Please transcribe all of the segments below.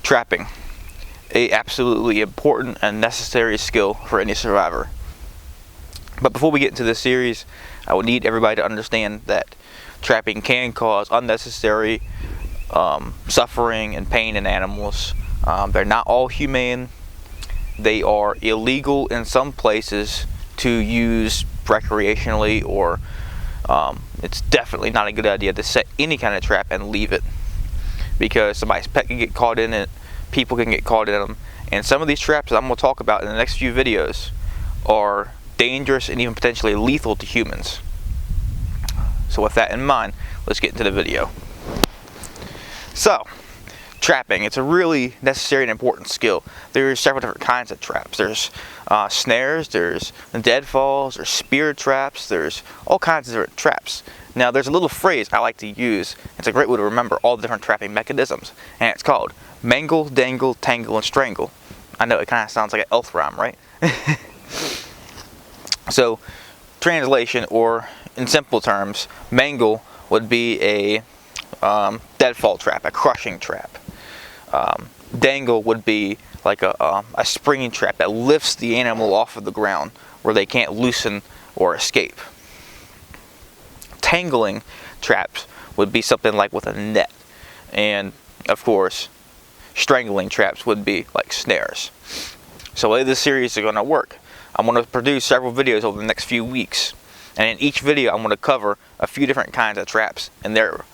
Trapping, a absolutely important and necessary skill for any survivor. But before we get into this series, I would need everybody to understand that trapping can cause unnecessary suffering and pain in animals. They're not all humane. They are illegal in some places to use recreationally, or it's definitely not a good idea to set any kind of trap and leave it, because somebody's pet can get caught in it, people can get caught in them, and some of these traps that I'm going to talk about in the next few videos are dangerous and even potentially lethal to humans. So with that in mind, let's get into the video. So, trapping, it's a really necessary and important skill. There's several different kinds of traps. There's snares, there's deadfalls, there's spear traps, there's all kinds of different traps. Now there's a little phrase I like to use. It's a great way to remember all the different trapping mechanisms, and it's called mangle, dangle, tangle, and strangle. I know it kind of sounds like an elf rhyme, right? So, translation, or in simple terms, mangle would be a deadfall trap, a crushing trap. Dangle would be like a springing trap that lifts the animal off of the ground where they can't loosen or escape. Tangling traps would be something like with a net. And of course, strangling traps would be like snares. So the way this series is going to work, I'm going to produce several videos over the next few weeks, and in each video I'm going to cover a few different kinds of traps in their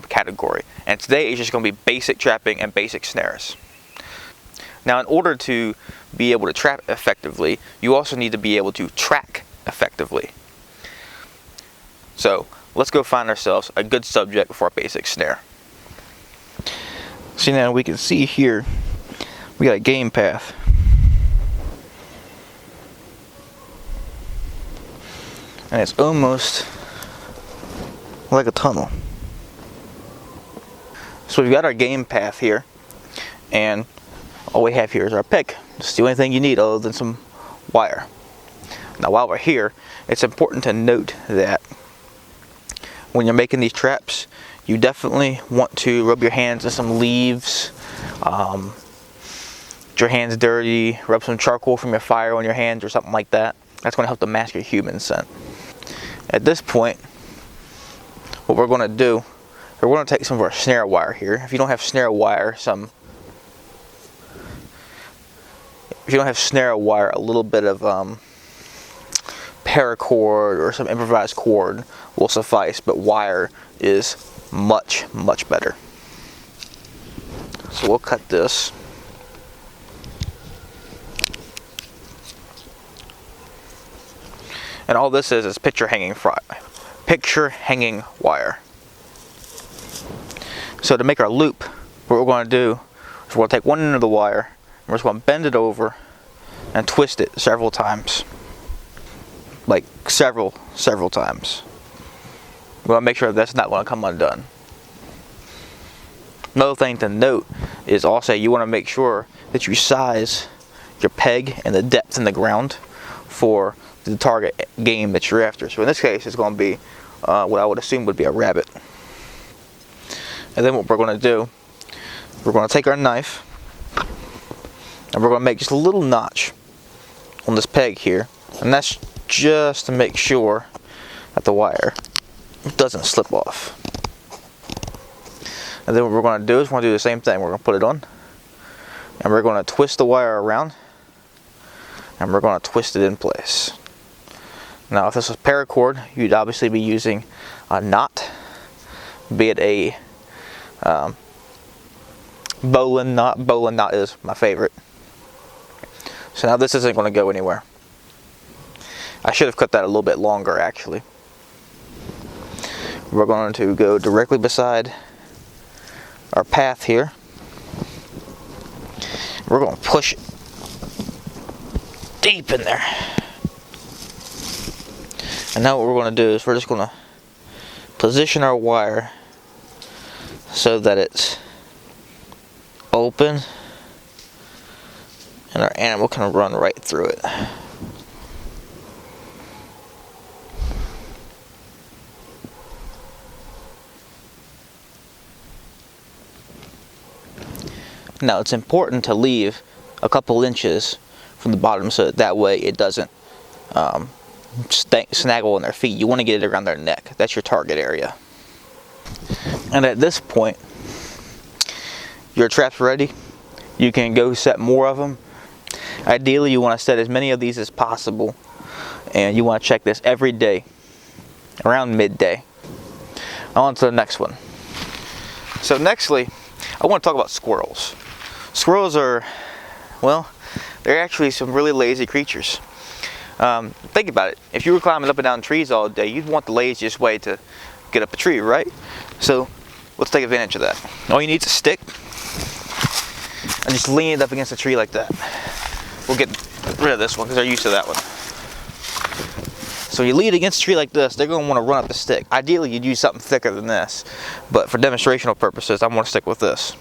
category. And today is just going to be basic trapping and basic snares. Now, in order to be able to trap effectively, you also need to be able to track effectively. So let's go find ourselves a good subject for a basic snare. See, now we can see here we got a game path. And it's almost like a tunnel. So we've got our game path here, and all we have here is our pick. It's the only thing you need other than some wire. Now while we're here, it's important to note that when you're making these traps, you definitely want to rub your hands in some leaves, get your hands dirty, rub some charcoal from your fire on your hands or something like that. That's going to help to mask your human scent. At this point, what we're going to do, we're going to take some of our snare wire here. If you don't have snare wire, a little bit of paracord or some improvised cord will suffice, but wire is much better. So we'll cut this. And all this is picture hanging wire. So to make our loop, what we're going to do is we're going to take one end of the wire, and we're just going to bend it over and twist it several times. Like several times. We want to make sure that's not going to come undone. Another thing to note is also you want to make sure that you size your peg and the depth in the ground for the target game that you're after. So in this case, it's going to be what I would assume would be a rabbit. And then what we're going to do, we're going to take our knife and we're going to make just a little notch on this peg here, and that's just to make sure that the wire doesn't slip off. And then what we're going to do is we're going to do the same thing. We're going to put it on, and we're going to twist the wire around, and we're going to twist it in place. Now if this was paracord, you'd obviously be using a knot, be it a bowline knot. Bowline knot is my favorite. So now this isn't going to go anywhere. I should have cut that a little bit longer actually. We're going to go directly beside our path here. We're going to push it deep in there. And now what we're going to do is we're just going to position our wire so that it's open and our animal can run right through it. Now it's important to leave a couple inches from the bottom so that way it doesn't snaggle on their feet. You want to get it around their neck. That's your target area. And at this point, your trap's ready. You can go set more of them. Ideally, you want to set as many of these as possible, and you want to check this every day around midday. On to the next one. So nextly, I want to talk about squirrels. Squirrels are, well, they're actually some really lazy creatures. Think about it. If you were climbing up and down trees all day, you'd want the laziest way to get up a tree, right? So let's take advantage of that. All you need is a stick, and just lean it up against a tree like that. We'll get rid of this one because they're used to that one. So you lean it against a tree like this, they're going to want to run up the stick. Ideally, you'd use something thicker than this, but for demonstrational purposes, I'm going to stick with this.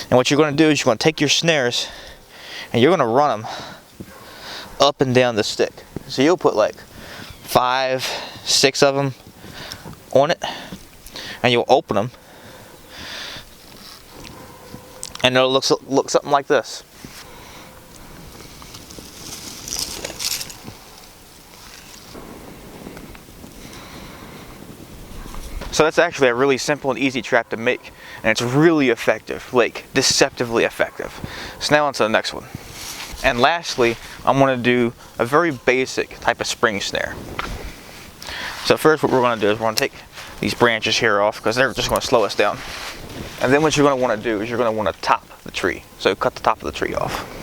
And what you're going to do is you're going to take your snares, and you're going to run them up and down the stick. So you'll put like 5, 6 of them on it, and you'll open them, and it'll look something like this. So that's actually a really simple and easy trap to make, and it's really effective, like deceptively effective. So now on to the next one. And lastly, I'm going to do a very basic type of spring snare. So first what we're going to do is we're going to take these branches here off because they're just going to slow us down. And then what you're going to want to do is you're going to want to top the tree. So cut the top of the tree off.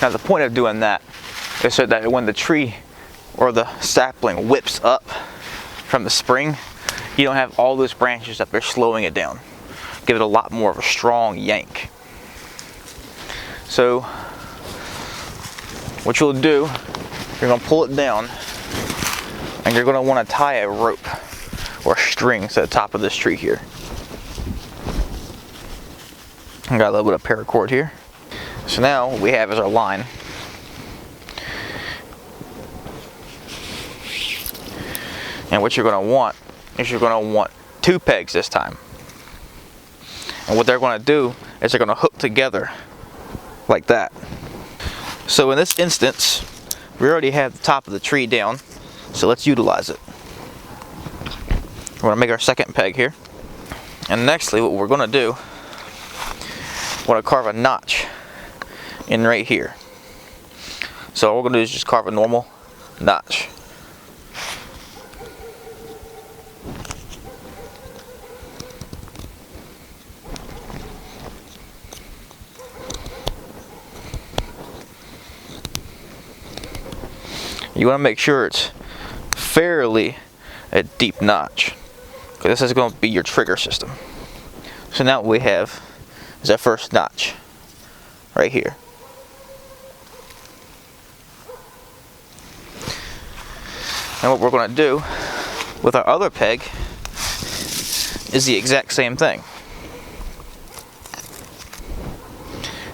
Now the point of doing that is so that when the tree or the sapling whips up from the spring, you don't have all those branches up there slowing it down. Give it a lot more of a strong yank. So what you'll do, you're going to pull it down, and you're going to want to tie a rope or a string to the top of this tree here. I got a little bit of paracord here. So now what we have is our line. And what you're going to want is you're going to want 2 pegs this time. And what they're going to do is they're going to hook together like that. So in this instance, we already have the top of the tree down, so let's utilize it. We're going to make our second peg here. And nextly, what we're going to do, we're going to carve a notch in right here. So all we're going to do is just carve a normal notch. You want to make sure it's fairly a deep notch, because this is going to be your trigger system. So now what we have is our first notch right here. And what we're going to do with our other peg is the exact same thing.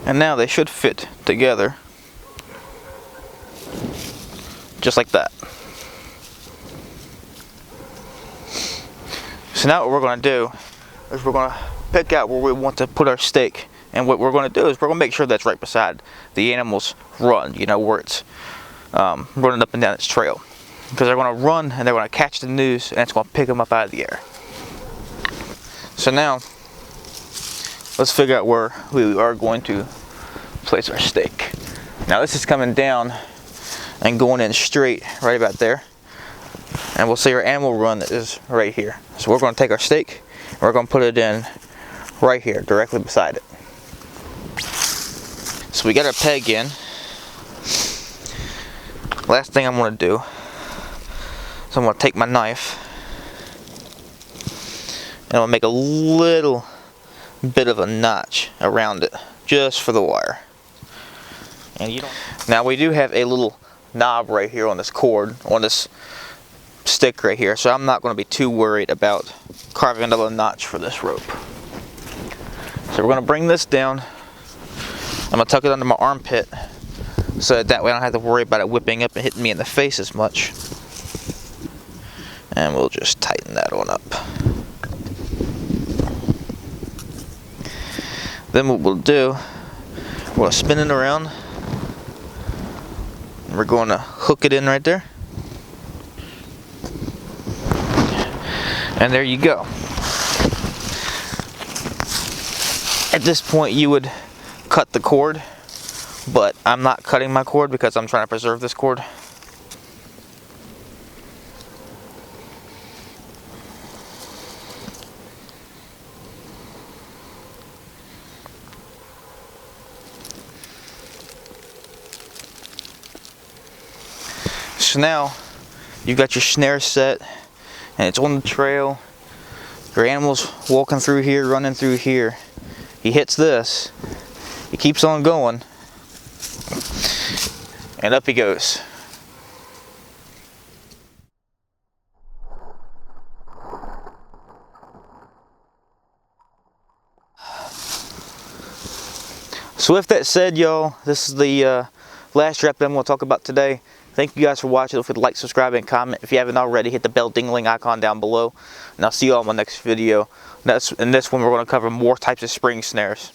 And now they should fit together just like that. So now what we're going to do is we're going to pick out where we want to put our stake. And what we're going to do is we're going to make sure that's right beside the animal's run, you know, where it's running up and down its trail. Because they're going to run and they're going to catch the noose, and it's going to pick them up out of the air. So now, let's figure out where we are going to place our stake. Now this is coming down and going in straight right about there. And we'll say our animal run is right here. So we're going to take our stake and we're going to put it in right here, directly beside it. So we got our peg in. Last thing I'm going to do is I'm going to take my knife and I'm going to make a little bit of a notch around it just for the wire. And you don't. Now we do have a little knob right here on this cord, on this stick right here, so I'm not going to be too worried about carving another notch for this rope. So we're going to bring this down. I'm going to tuck it under my armpit so that way I don't have to worry about it whipping up and hitting me in the face as much. And we'll just tighten that on up. Then what we'll do, we're going to spin it around. We're going to hook it in right there. And there you go. At this point you would cut the cord, but I'm not cutting my cord because I'm trying to preserve this cord. So now you've got your snare set and it's on the trail. Your animal's walking through here, running through here. He hits this, he keeps on going, and up he goes. So with that said, y'all, this is the last trap that I'm going to talk about today. Thank you guys for watching. Don't forget to like, subscribe, and comment. If you haven't already, hit the bell dingling icon down below. And I'll see you all in my next video. In this one, we're going to cover more types of spring snares.